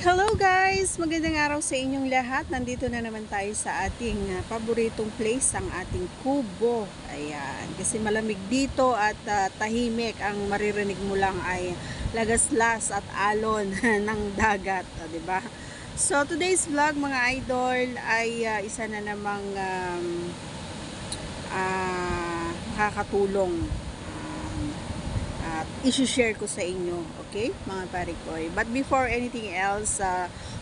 Hello guys! Magandang araw sa inyong lahat. Nandito na naman tayo sa ating paboritong place, ang ating kubo. Ayan, kasi malamig dito at tahimik. Ang maririnig mo lang ay lagaslas at alon ng dagat, diba? So today's vlog mga idol ay isa na namang makakatulong at isi-share ko sa inyo, okay, mga pare ko. But before anything else,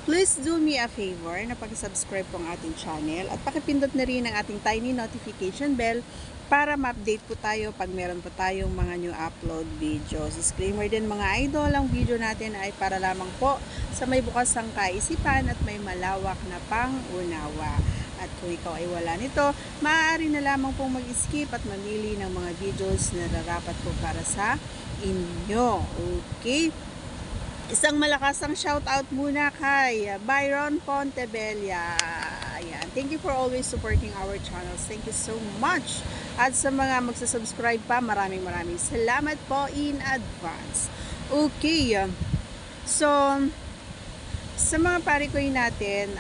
please do me a favor na paki-subscribe po ang ating channel at pakipindot na rin ang ating tiny notification bell para ma-update po tayo pag meron po tayong mga new upload videos. Disclaimer din mga idol, ang video natin ay para lamang po sa may bukas ang kaisipan at may malawak na pang-unawa. At kung ikaw ay wala nito, maaari na lamang pong mag-skip at mamili ng mga videos na narapat po para sa inyo. Okay? Isang malakasang shoutout muna kay Byron Pontebella. Ayan. Thank you for always supporting our channels. Thank you so much. At sa mga magsasubscribe pa, maraming salamat po in advance. Okay. So, sa mga parikoy natin,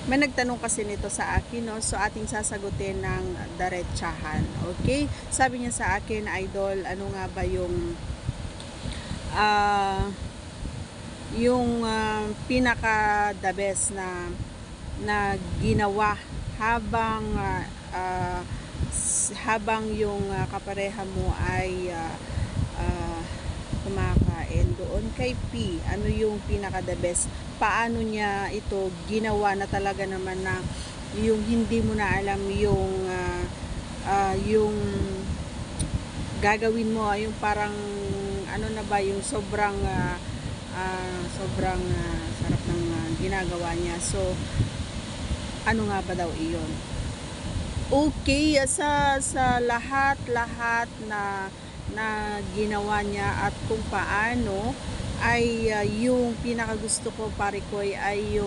may nagtanong kasi nito sa akin, no? So ating sasagutin ng diretsahan. Okay? Sabi niya sa akin, idol, ano nga ba yung pinaka the best na ginawa habang habang yung kapareha mo ay kumakain doon kay P. Ano yung pinaka the best? Paano niya ito ginawa na talaga naman na yung hindi mo na alam yung gagawin mo, yung parang ano na ba, yung sobrang sarap ng ginagawa niya. So ano nga ba daw iyon? Okay, sa lahat na ginawa niya at kung paano ay yung pinakagusto ko parikoy ay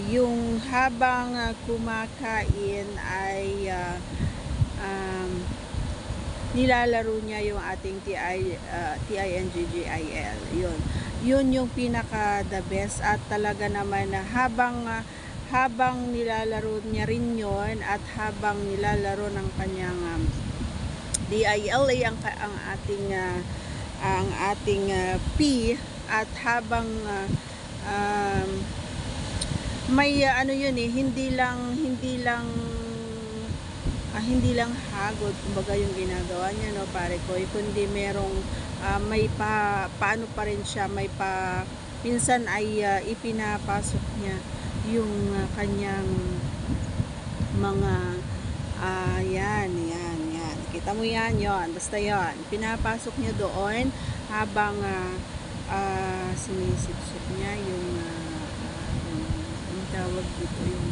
yung habang kumakain ay nilalaro niya yung ating TINGGIL. Yun yung pinaka the best at talaga naman na habang nilalaro niya rin yon at habang nilalaro ng kanyang DILA ang ating P at habang may ano yun hindi lang hagod kumbaga yung ginagawa niya, no pare ko, kundi merong may paano pa rin siya, minsan ay ipinapasok niya yung kanyang mga yan kita mo yan, basta yon pinapasok niya doon habang sinisip-sip niya yung tawag dito, yung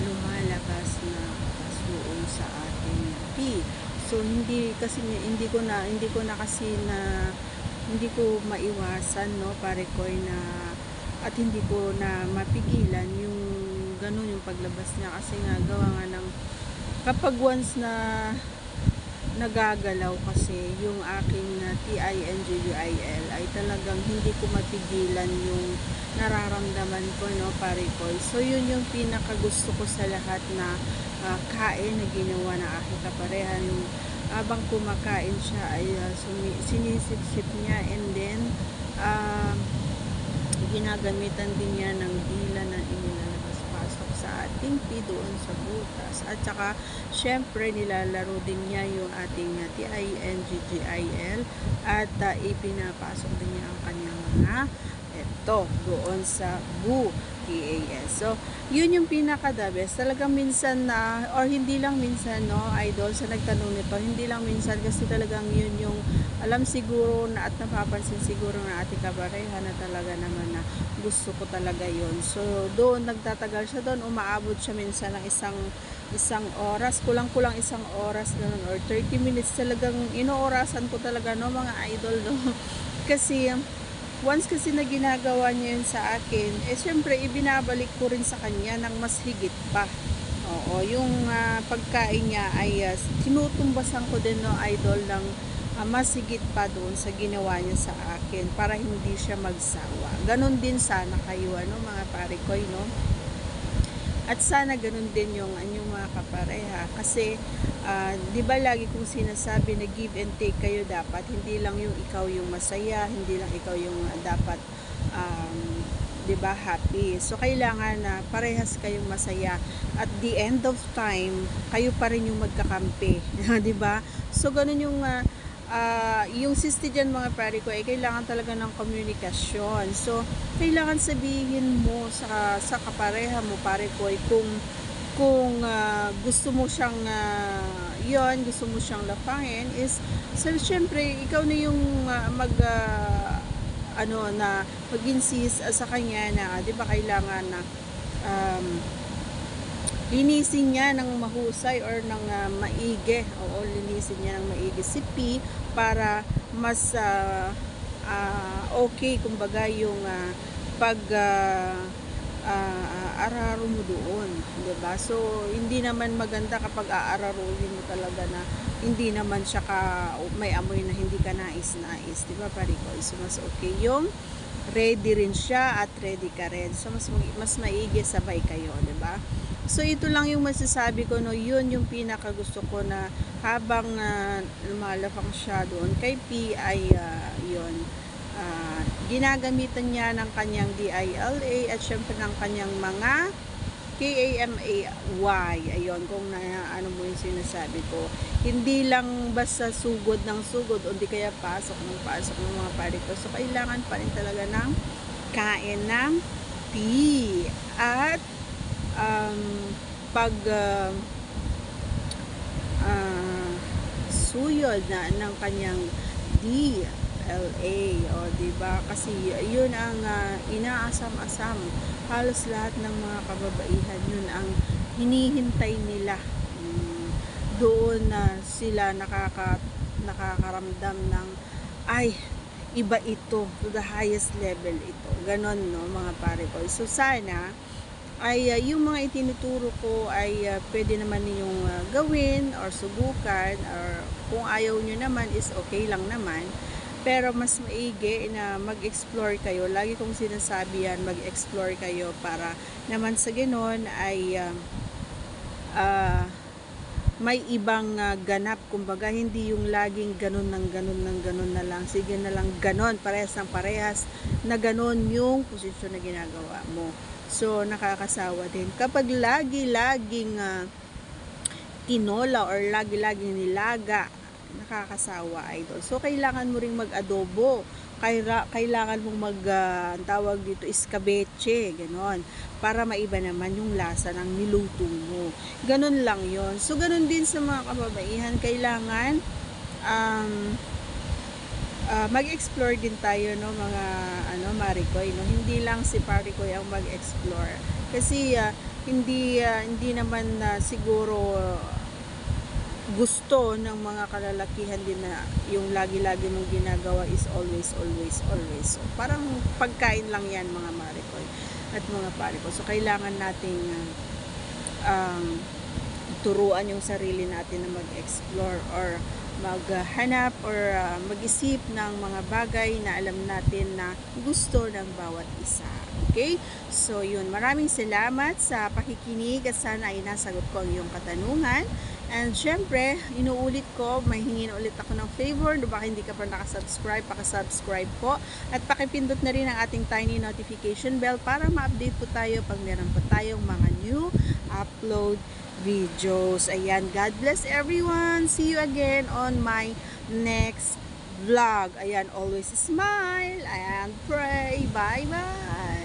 lumalabas na kasuon sa ating P. So hindi ko maiwasan, no pare ko, na at hindi ko na mapigilan yung ganun yung paglabas niya kasi nga gawa nga ng kapag once na nagagalaw kasi yung aking TINGGIL ay talagang hindi ko mapigilan yung nararamdaman ko, no pare ko. So yun yung pinaka gusto ko sa lahat na kain na ginawa ng aking kapareha. Yung habang kumakain siya ay sinisip-sip niya and then ginagamitan din niya ng dila na inilalabas-pasok sa ating P doon sa butas. At saka, syempre, nilalaro din niya yung ating TINGGIL at ipinapasok din niya ang kanyang mga doon sa BU TAS. So, yun yung pinaka-the best. Talagang minsan na, or hindi lang minsan, no, idol, sa nagtanong nito, hindi lang minsan kasi talagang yun yung alam siguro na at napapansin siguro na ating kapareha na talaga naman na gusto ko talaga yun. So, doon nagtatagal siya doon, umaabot siya minsan ng isang oras, kulang-kulang isang oras ganun, or 30 minutes talagang inoorasan ko talaga, no, mga idol, no. Kasi once kasi na ginagawa niya yun sa akin, syempre ibinabalik ko rin sa kanya ng mas higit pa. Oo, yung pagkain niya ay tinutumbasan ko din, no, idol, ng mas higit pa doon sa ginawa niya sa akin para hindi siya magsawa. Ganon din sana kayo, mga pare ko, no? At sana ganun din yung anyong mga kapareha. Kasi, di ba lagi kong sinasabi na give and take kayo dapat. Hindi lang yung ikaw yung masaya, hindi lang ikaw yung dapat, di ba, happy. So, kailangan na parehas kayong masaya. At the end of time, kayo pa rin yung magkakampi. Di ba? So, ganun yung sister dyan mga pare ko, kailangan talaga ng komunikasyon. So, kailangan sabihin mo sa kapareha mo, pare ko, kung gusto mo siyang gusto mo siyang lapangin is, so, syempre, ikaw na yung mag-insist sa kanya na, di ba, kailangan na linisin niya ng mahusay or ng maigi. Oo, linisin niya ng maigi si P para mas okay, kumbaga, yung araro mo doon, diba? So, hindi naman maganda kapag aararuhin mo talaga na hindi naman siya may amoy na hindi ka nais-nais, diba, pare ko? So, mas okay yung ready rin siya at ready ka rin. So, mas maigi sabay kayo, diba? So, ito lang yung masasabi ko, no, yun yung pinaka gusto ko na habang lumalapang siya doon kay P ay yun, ginagamitan niya ng kanyang DILA at syempre ng kanyang mga KAMAY. Ayun, kung ano mo yung sinasabi ko. Hindi lang basta sugod ng sugod o di kaya pasok ng mga pare ko. So, kailangan pa rin talaga ng kain ng tea. At suyod na ng kanyang DLA, o diba, kasi yun ang inaasam-asam. Halos lahat ng mga kababaihan, yun ang hinihintay nila. Doon na sila nakakaramdam ng ay, iba ito, to the highest level ito. Ganon, no, mga pare ko. So, sana ay yung mga itinuturo ko ay pwede naman ninyong gawin or subukan, or kung ayaw nyo naman is okay lang naman, pero mas maigi na mag-explore kayo. Lagi kong sinasabi yan, mag-explore kayo para naman sa ganon ay may ibang ganap, kumbaga hindi yung laging ganon na lang, sige na lang ganon, parehas ng parehas na ganon yung posisyon na ginagawa mo. So, nakakasawa din. Kapag lagi-laging tinola or lagi-laging nilaga, nakakasawa, idol. So, kailangan mo ring mag-adobo. Kailangan mong tawag dito, iskabeche, ganon. Para maiba naman yung lasa ng niluto mo. Ganon lang yon. So, ganon din sa mga kababaihan. Kailangan mag-explore din tayo, no, mga Marikoy, no. Hindi lang si Parikoy ang mag-explore. Kasi hindi naman siguro gusto ng mga kalalakihan din na yung lagi-lagi mong ginagawa is always. So, parang pagkain lang yan, mga Marikoy at mga Parikoy. So, kailangan nating turuan yung sarili natin na mag-explore or maghanap or mag-isip ng mga bagay na alam natin na gusto ng bawat isa. Okay? So, yun. Maraming salamat sa pakikinig at sana ay nasagot ko ang iyong katanungan. And syempre, inuulit ko, may hingin ulit ako ng favor. Baka hindi ka pa nakasubscribe, pakasubscribe po. At pakipindot na rin ang ating tiny notification bell para ma-update po tayo pag meron po tayong mga new upload videos. Ayan, God bless everyone. See you again on my next vlog. Ayan, always smile and pray. Bye-bye.